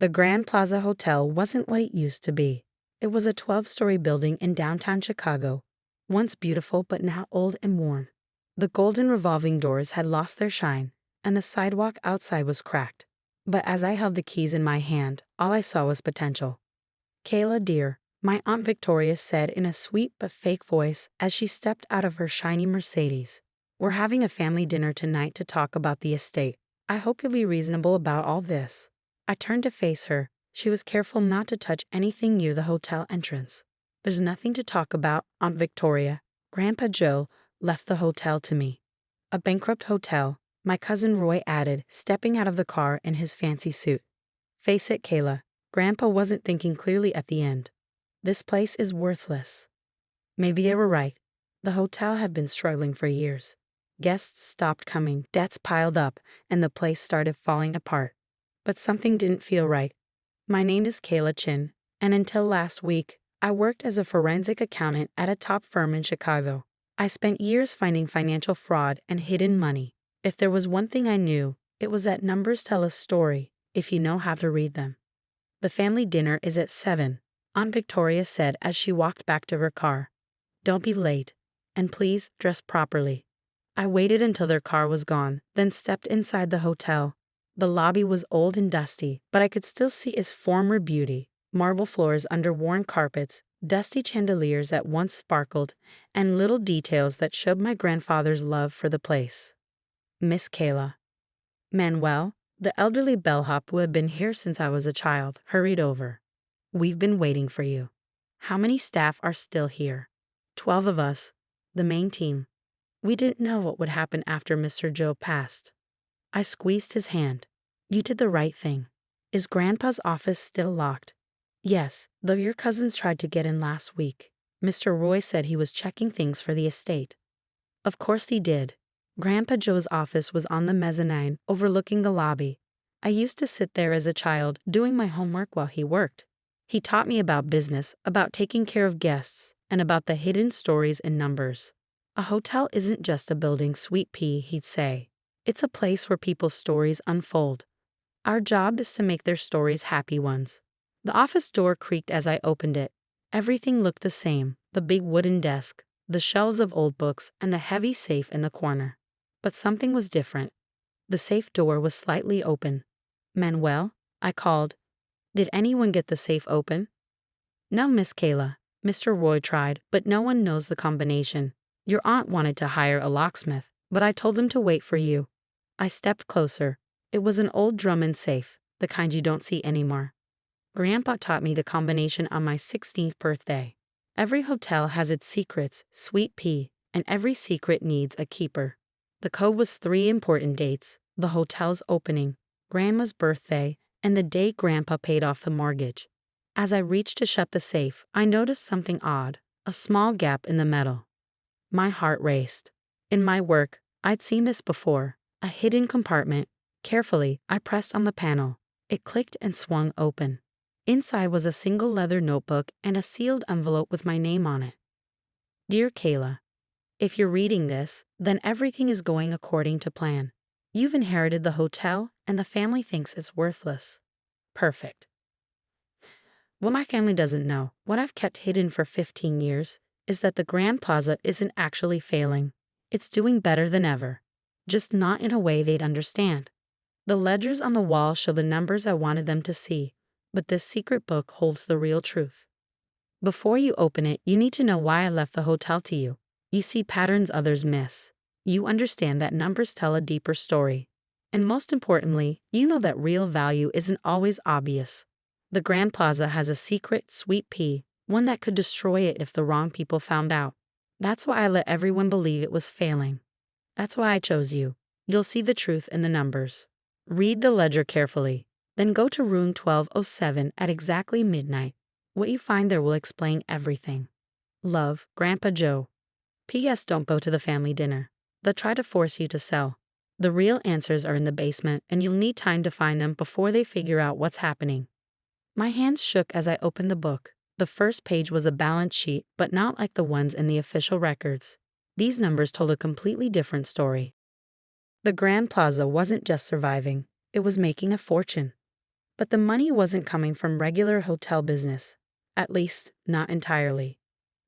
The Grand Plaza Hotel wasn't what it used to be. It was a 12-story building in downtown Chicago, once beautiful but now old and worn. The golden revolving doors had lost their shine, and the sidewalk outside was cracked. But as I held the keys in my hand, all I saw was potential. "Kayla, dear," my Aunt Victoria said in a sweet but fake voice as she stepped out of her shiny Mercedes. "We're having a family dinner tonight to talk about the estate. I hope you'll be reasonable about all this." I turned to face her. She was careful not to touch anything near the hotel entrance. "There's nothing to talk about, Aunt Victoria. Grandpa Joe left the hotel to me." "A bankrupt hotel," my cousin Roy added, stepping out of the car in his fancy suit. "Face it, Kayla, Grandpa wasn't thinking clearly at the end. This place is worthless." Maybe they were right. The hotel had been struggling for years. Guests stopped coming, debts piled up, and the place started falling apart. But something didn't feel right. "My name is Kayla Chin, and until last week, I worked as a forensic accountant at a top firm in Chicago. I spent years finding financial fraud and hidden money. If there was one thing I knew, it was that numbers tell a story if you know how to read them." "The family dinner is at 7, Aunt Victoria said as she walked back to her car. "Don't be late, and please dress properly." I waited until their car was gone, then stepped inside the hotel. The lobby was old and dusty, but I could still see its former beauty. Marble floors under worn carpets, dusty chandeliers that once sparkled, and little details that showed my grandfather's love for the place. "Miss Kayla." Manuel, the elderly bellhop who had been here since I was a child, hurried over. "We've been waiting for you. How many staff are still here?" 12 of us, the main team. We didn't know what would happen after Mr. Joe passed. I squeezed his hand. "You did the right thing. Is Grandpa's office still locked?" "Yes, though your cousins tried to get in last week. Mr. Roy said he was checking things for the estate." Of course he did. Grandpa Joe's office was on the mezzanine overlooking the lobby. I used to sit there as a child doing my homework while he worked. He taught me about business, about taking care of guests, and about the hidden stories in numbers. "A hotel isn't just a building, sweet pea," he'd say. "It's a place where people's stories unfold. Our job is to make their stories happy ones." The office door creaked as I opened it. Everything looked the same, the big wooden desk, the shelves of old books, and the heavy safe in the corner. But something was different. The safe door was slightly open. "Manuel," I called. "Did anyone get the safe open?" "No, Miss Kayla." Mr. Roy tried, but no one knows the combination. "Your aunt wanted to hire a locksmith, but I told him to wait for you." I stepped closer. It was an old Drummond safe, the kind you don't see anymore. Grandpa taught me the combination on my 16th birthday. Every hotel has its secrets, sweet pea, and every secret needs a keeper. The code was 3 important dates: the hotel's opening, Grandma's birthday, and the day Grandpa paid off the mortgage. As I reached to shut the safe, I noticed something odd, a small gap in the metal. My heart raced. In my work, I'd seen this before, a hidden compartment. Carefully, I pressed on the panel. It clicked and swung open. Inside was a single leather notebook and a sealed envelope with my name on it. "Dear Kayla, if you're reading this, then everything is going according to plan. You've inherited the hotel, and the family thinks it's worthless." Perfect. What my family doesn't know, what I've kept hidden for 15 years, is that the Grand Plaza isn't actually failing. It's doing better than ever. Just not in a way they'd understand. The ledgers on the wall show the numbers I wanted them to see, but this secret book holds the real truth. Before you open it, you need to know why I left the hotel to you. You see patterns others miss. You understand that numbers tell a deeper story. And most importantly, you know that real value isn't always obvious. The Grand Plaza has a secret, sweet pea, one that could destroy it if the wrong people found out. That's why I let everyone believe it was failing. That's why I chose you. You'll see the truth in the numbers. Read the ledger carefully. Then go to room 1207 at exactly midnight. What you find there will explain everything. Love, Grandpa Joe. P.S. Don't go to the family dinner. They'll try to force you to sell. The real answers are in the basement, and you'll need time to find them before they figure out what's happening. My hands shook as I opened the book. The first page was a balance sheet, but not like the ones in the official records. These numbers told a completely different story. The Grand Plaza wasn't just surviving, it was making a fortune. But the money wasn't coming from regular hotel business, at least not entirely.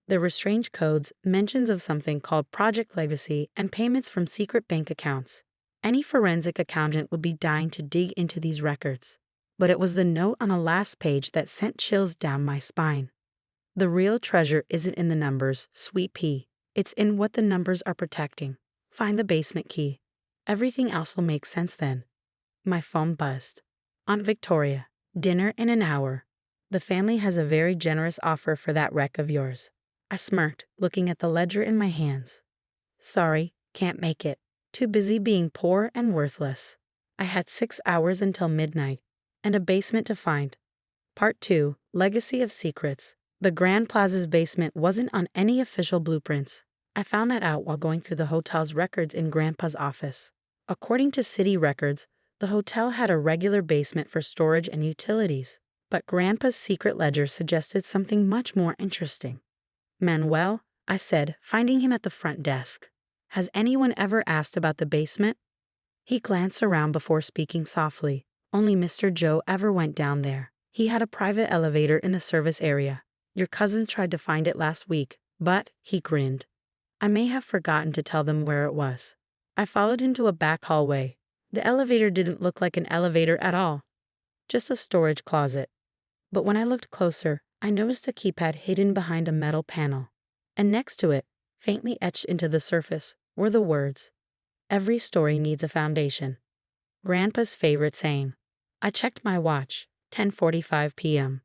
There were strange codes, mentions of something called Project Legacy, and payments from secret bank accounts. Any forensic accountant would be dying to dig into these records. But it was the note on the last page that sent chills down my spine. The real treasure isn't in the numbers, sweet pea. It's in what the numbers are protecting. Find the basement key. Everything else will make sense then. My phone buzzed. Aunt Victoria, dinner in an hour. The family has a very generous offer for that wreck of yours. I smirked, looking at the ledger in my hands. Sorry, can't make it. Too busy being poor and worthless. I had 6 hours until midnight, and a basement to find. Part 2, Legacy of Secrets. The Grand Plaza's basement wasn't on any official blueprints. I found that out while going through the hotel's records in Grandpa's office. According to city records, the hotel had a regular basement for storage and utilities, but Grandpa's secret ledger suggested something much more interesting. Manuel, I said, finding him at the front desk. Has anyone ever asked about the basement? He glanced around before speaking softly. Only Mr. Joe ever went down there. He had a private elevator in the service area. Your cousins tried to find it last week, but, he grinned. I may have forgotten to tell them where it was. I followed him to a back hallway. The elevator didn't look like an elevator at all, just a storage closet. But when I looked closer, I noticed a keypad hidden behind a metal panel. And next to it, faintly etched into the surface, were the words, "Every story needs a foundation." Grandpa's favorite saying. I checked my watch, 10:45 p.m.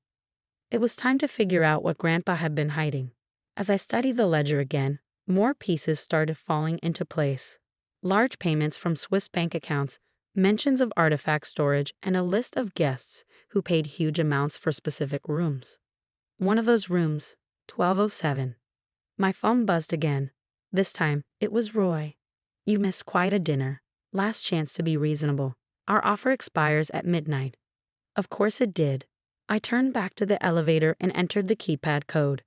It was time to figure out what Grandpa had been hiding. As I studied the ledger again, more pieces started falling into place. Large payments from Swiss bank accounts, mentions of artifact storage, and a list of guests who paid huge amounts for specific rooms. One of those rooms, 1207. My phone buzzed again. This time, it was Roy. You missed quite a dinner. Last chance to be reasonable. Our offer expires at midnight. Of course it did. I turned back to the elevator and entered the keypad code,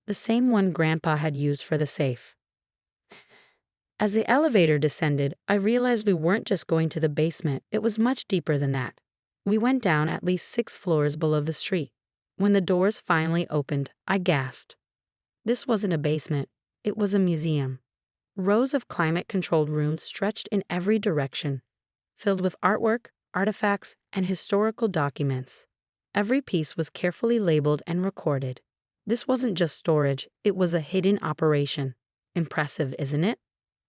the same one Grandpa had used for the safe. As the elevator descended, I realized we weren't just going to the basement, it was much deeper than that. We went down at least 6 floors below the street. When the doors finally opened, I gasped. This wasn't a basement, it was a museum. Rows of climate-controlled rooms stretched in every direction, filled with artwork, artifacts, and historical documents. Every piece was carefully labeled and recorded. This wasn't just storage, it was a hidden operation. Impressive, isn't it?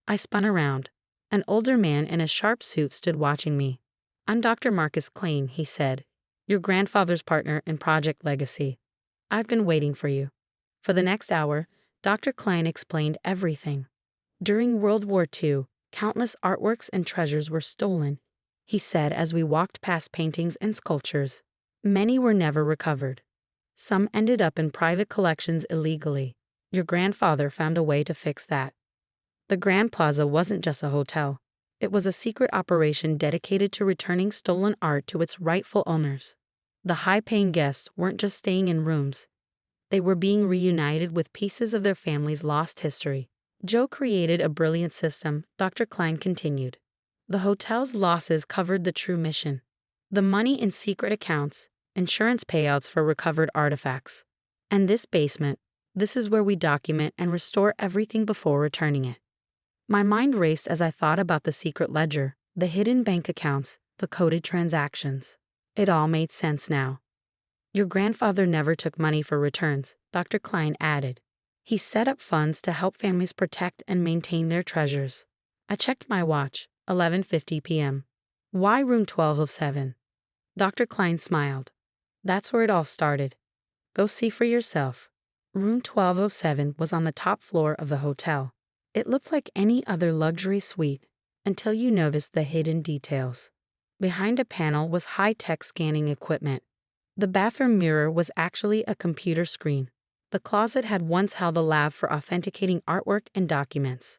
I spun around. An older man in a sharp suit stood watching me. I'm Dr. Marcus Klein, he said, your grandfather's partner in Project Legacy. I've been waiting for you. For the next hour, Dr. Klein explained everything. During World War II, countless artworks and treasures were stolen, he said as we walked past paintings and sculptures. Many were never recovered. Some ended up in private collections illegally. Your grandfather found a way to fix that. The Grand Plaza wasn't just a hotel. It was a secret operation dedicated to returning stolen art to its rightful owners. The high-paying guests weren't just staying in rooms. They were being reunited with pieces of their family's lost history. Joe created a brilliant system, Dr. Klein continued. The hotel's losses covered the true mission. The money in secret accounts, insurance payouts for recovered artifacts. And this basement, this is where we document and restore everything before returning it. My mind raced as I thought about the secret ledger, the hidden bank accounts, the coded transactions. It all made sense now. Your grandfather never took money for returns, Dr. Klein added. He set up funds to help families protect and maintain their treasures. I checked my watch, 11:50 p.m. Why room 1207? Dr. Klein smiled. That's where it all started. Go see for yourself. Room 1207 was on the top floor of the hotel. It looked like any other luxury suite until you noticed the hidden details. Behind a panel was high-tech scanning equipment. The bathroom mirror was actually a computer screen. The closet had once held a lab for authenticating artwork and documents.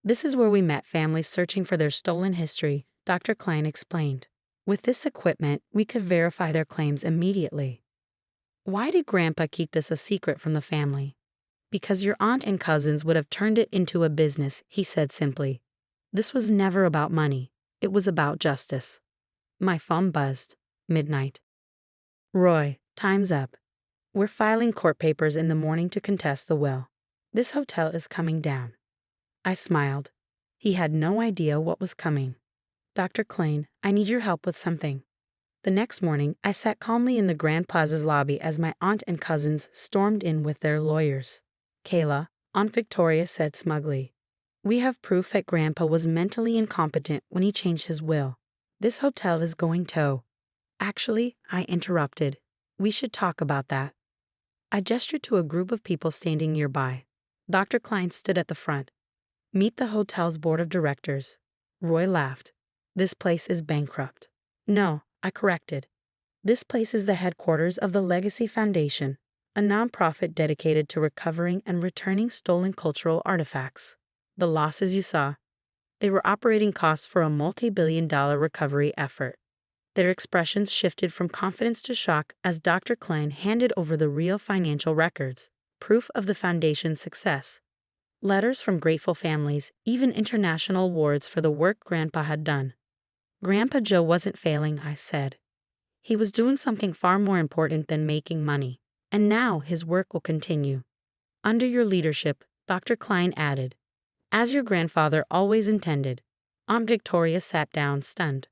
This is where we met families searching for their stolen history, Dr. Klein explained. With this equipment, we could verify their claims immediately. Why did Grandpa keep this a secret from the family? Because your aunt and cousins would have turned it into a business, he said simply. This was never about money. It was about justice. My phone buzzed. Midnight. Roy, time's up. We're filing court papers in the morning to contest the will. This hotel is coming down. I smiled. He had no idea what was coming. Dr. Klein, I need your help with something. The next morning, I sat calmly in the Grand Plaza's lobby as my aunt and cousins stormed in with their lawyers. Kayla, Aunt Victoria said smugly, we have proof that Grandpa was mentally incompetent when he changed his will. This hotel is going toe. Actually, I interrupted. We should talk about that. I gestured to a group of people standing nearby. Dr. Klein stood at the front. Meet the hotel's board of directors. Roy laughed. This place is bankrupt. No, I corrected. This place is the headquarters of the Legacy Foundation, a nonprofit dedicated to recovering and returning stolen cultural artifacts. The losses you saw, they were operating costs for a multi-billion-dollar recovery effort. Their expressions shifted from confidence to shock as Dr. Klein handed over the real financial records, proof of the foundation's success. Letters from grateful families, even international awards for the work Grandpa had done. Grandpa Joe wasn't failing, I said. He was doing something far more important than making money, and now his work will continue. Under your leadership, Dr. Klein added, as your grandfather always intended. Aunt Victoria sat down, stunned.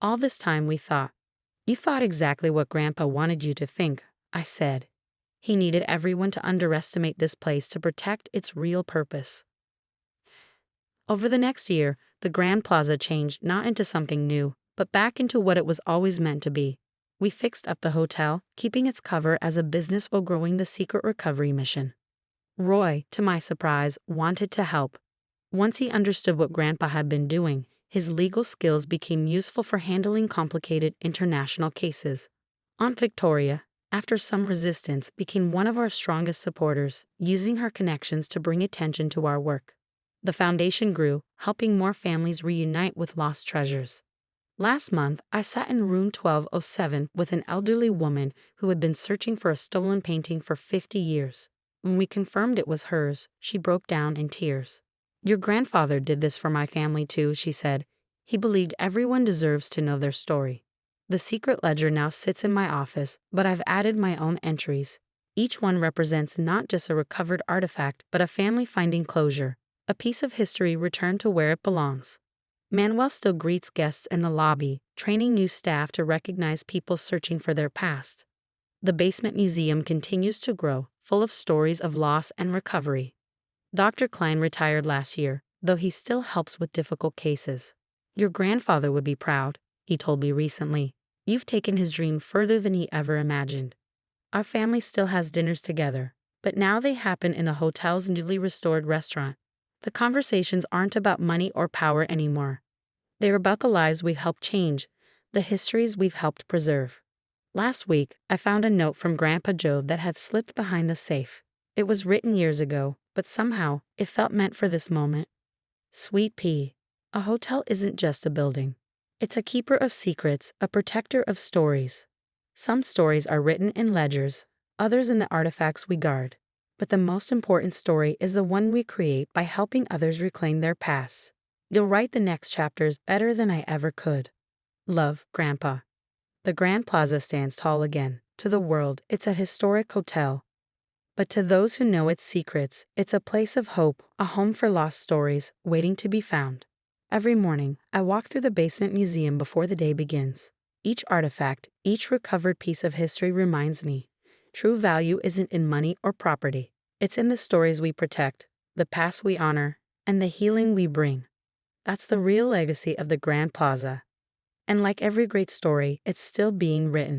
All this time we thought. You thought exactly what Grandpa wanted you to think, I said. He needed everyone to underestimate this place to protect its real purpose. Over the next year, the Grand Plaza changed not into something new, but back into what it was always meant to be. We fixed up the hotel, keeping its cover as a business while growing the secret recovery mission. Roy, to my surprise, wanted to help. Once he understood what Grandpa had been doing, his legal skills became useful for handling complicated international cases. Aunt Victoria, after some resistance, became one of our strongest supporters, using her connections to bring attention to our work. The foundation grew, helping more families reunite with lost treasures. Last month, I sat in room 1207 with an elderly woman who had been searching for a stolen painting for 50 years. When we confirmed it was hers, she broke down in tears. Your grandfather did this for my family too, she said. He believed everyone deserves to know their story. The secret ledger now sits in my office, but I've added my own entries. Each one represents not just a recovered artifact, but a family finding closure, a piece of history returned to where it belongs. Manuel still greets guests in the lobby, training new staff to recognize people searching for their past. The basement museum continues to grow, full of stories of loss and recovery. Dr. Klein retired last year, though he still helps with difficult cases. Your grandfather would be proud, he told me recently. You've taken his dream further than he ever imagined. Our family still has dinners together, but now they happen in the hotel's newly restored restaurant. The conversations aren't about money or power anymore. They're about the lives we've helped change, the histories we've helped preserve. Last week, I found a note from Grandpa Joe that had slipped behind the safe. It was written years ago, but somehow it felt meant for this moment. Sweet pea, a hotel isn't just a building. It's a keeper of secrets, a protector of stories. Some stories are written in ledgers, others in the artifacts we guard. But the most important story is the one we create by helping others reclaim their past. You'll write the next chapters better than I ever could. Love, Grandpa. The Grand Plaza stands tall again. To the world, it's a historic hotel. But to those who know its secrets, it's a place of hope, a home for lost stories, waiting to be found. Every morning, I walk through the basement museum before the day begins. Each artifact, each recovered piece of history reminds me, true value isn't in money or property. It's in the stories we protect, the past we honor, and the healing we bring. That's the real legacy of the Grand Plaza. And like every great story, it's still being written.